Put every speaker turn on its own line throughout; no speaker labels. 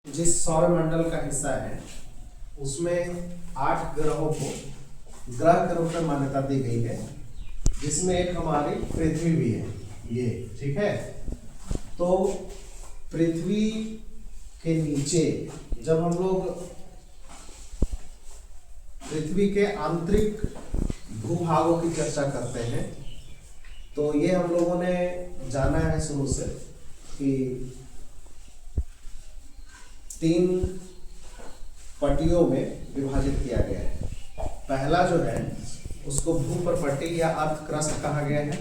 जिस सौरमंडल का हिस्सा है उसमें 8 ग्रहों को ग्रह के रूप में मान्यता दी गई है, जिसमें एक हमारी पृथ्वी भी है। ये ठीक है। तो पृथ्वी के नीचे जब हम लोग पृथ्वी के आंतरिक भूभागों की चर्चा करते हैं तो ये हम लोगों ने जाना है शुरू से कि 3 पट्टियों में विभाजित किया गया है। पहला जो है उसको भूप्रपट्टी या अर्थ क्रस्ट कहा गया है,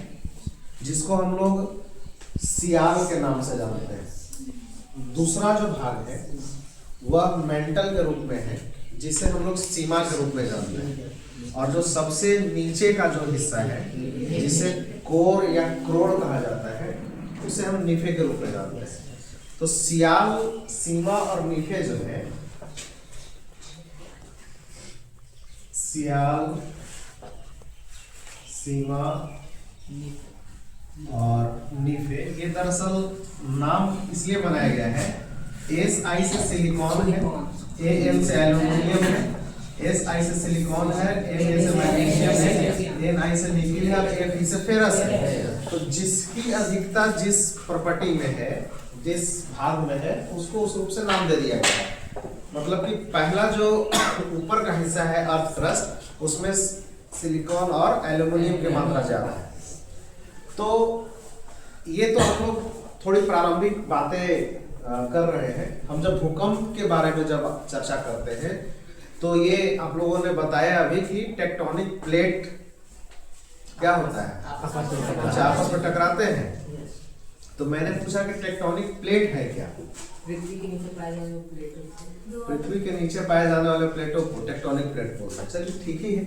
जिसको हम लोग सियाल के नाम से जानते हैं। दूसरा जो भाग है वह मेंटल के रूप में है, जिसे हम लोग सीमा के रूप में जानते हैं। और जो सबसे नीचे का जो हिस्सा है जिसे कोर या क्रोड़ कहा जाता है, उसे हम नीफे के रूप में जानते हैं। तो सियाल, सीमा और नीफे जो है, सियाल, सीमा और नीफे, ये दरअसल नाम इसलिए बनाया गया है। SI से सिलिकॉन है, AL से एल्यूमिनियम है, SI से सिलिकॉन है, Na से मैग्नीशियम है, Ni से निकिल है और Fe से फेरस है। तो जिसकी अधिकता जिस प्रॉपर्टी में है, जिस भाग में है, उसको उस रूप से नाम दे दिया गया है। मतलब कि पहला जो ऊपर का हिस्सा है अर्थ क्रस्ट, उसमें सिलिकॉन और एल्यूमिनियम की मात्रा ज्यादा है। तो ये तो हम लोग थोड़ी प्रारंभिक बातें कर रहे हैं। हम जब भूकंप के बारे में जब चर्चा करते हैं तो ये आप लोगों ने बताया अभी कि टेक्टोनिक प्लेट क्या होता है, आपस में टकराते हैं। तो मैंने पूछा कि टेक्टोनिक प्लेट है क्या?
पृथ्वी के नीचे पाए जाने वाले प्लेटों
पृथ्वी के नीचे पाए जाने वाले प्लेटों को टेक्टोनिक प्लेट बोलते हैं। चलिए ठीक ही है,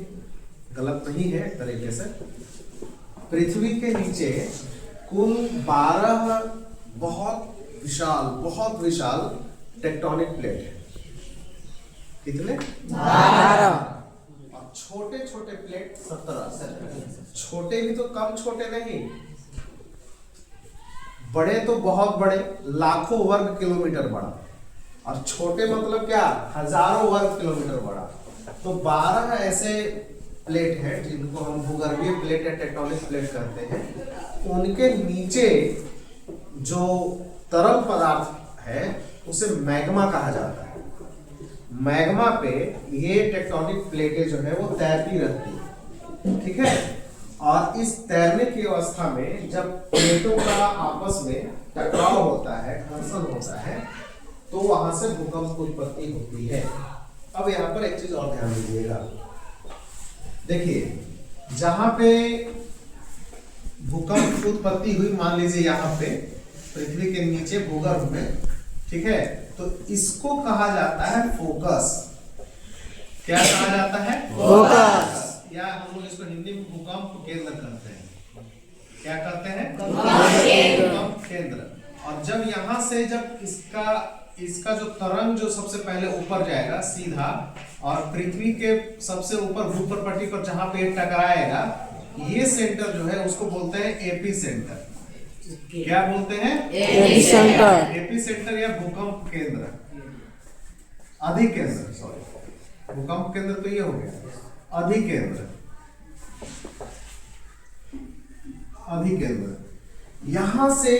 गलत नहीं है एक तरीके से। पृथ्वी के नीचे कुल 12 बहुत विशाल टेक्टोनिक प्लेट है। कितने?
12।
और छोटे छोटे प्लेट 17। छोटे भी तो कम छोटे नहीं, बड़े तो बहुत बड़े, लाखों वर्ग किलोमीटर बड़ा। और छोटे मतलब क्या, हजारों वर्ग किलोमीटर बड़ा। तो 12 ऐसे प्लेट हैं जिनको हम भूगर्भीय प्लेट या टेक्टोनिक प्लेट कहते हैं। उनके नीचे जो तरल पदार्थ है उसे मैग्मा कहा जाता है। मैग्मा पे ये टेक्टोनिक प्लेटें जो है वो तैरती रहती है, ठीक है। और इस तैरने की अवस्था में जब प्लेटों का आपस में टकराव होता है, घर्षण होता है, तो वहां से भूकंप की उत्पत्ति होती है। अब यहाँ पर एक चीज और ध्यान दीजिएगा। देखिए, जहां पे भूकंप की उत्पत्ति हुई, मान लीजिए यहाँ पे पृथ्वी के नीचे भूगर्भ में, ठीक है, तो इसको कहा जाता है फोकस। क्या कहा जाता है?
फोकस।
या हम लोग इसको हिंदी में भूकंप केंद्र कहते हैं। क्या कहते हैं? भूकंप केंद्र। और जब यहाँ से जब इसका जो तरंग जो सबसे पहले ऊपर जाएगा सीधा, और पृथ्वी के सबसे ऊपर भूप्रपट्टी पर जहां पे टकराएगा, ये सेंटर जो है उसको बोलते हैं एपी सेंटर। क्या बोलते हैं?
AP centre.
एपी सेंटर या भूकंप केंद्र, अधिकेंद्र। सॉरी, भूकंप केंद्र तो ये हो गया, अधिकेंद्र। अधिकेंद्र यहां से